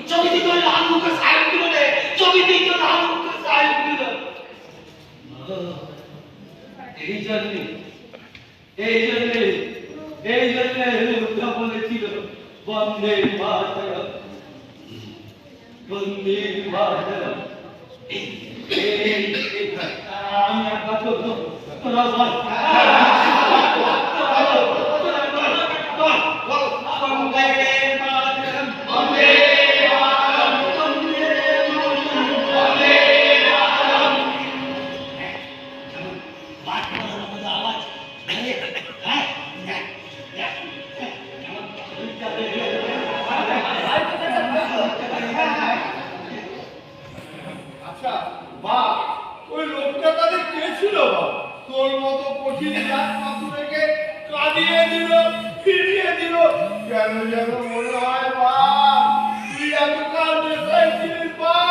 ছবি দিত লাল মুখে সাহেব গুলো রে, ছবি দিত লাল মুখে সাহেব গুলো। এই জন্যে লোকটা বলেছিল বন্দে মাতরম, বন্দে মাতরম। আমি একবার তোরা বল তোর মতো কঠিন জাত মাতুরেকে কাঁদিয়ে দিল, ফিরিয়ে দিল। কেন যেন মনে হয় মা তুই এত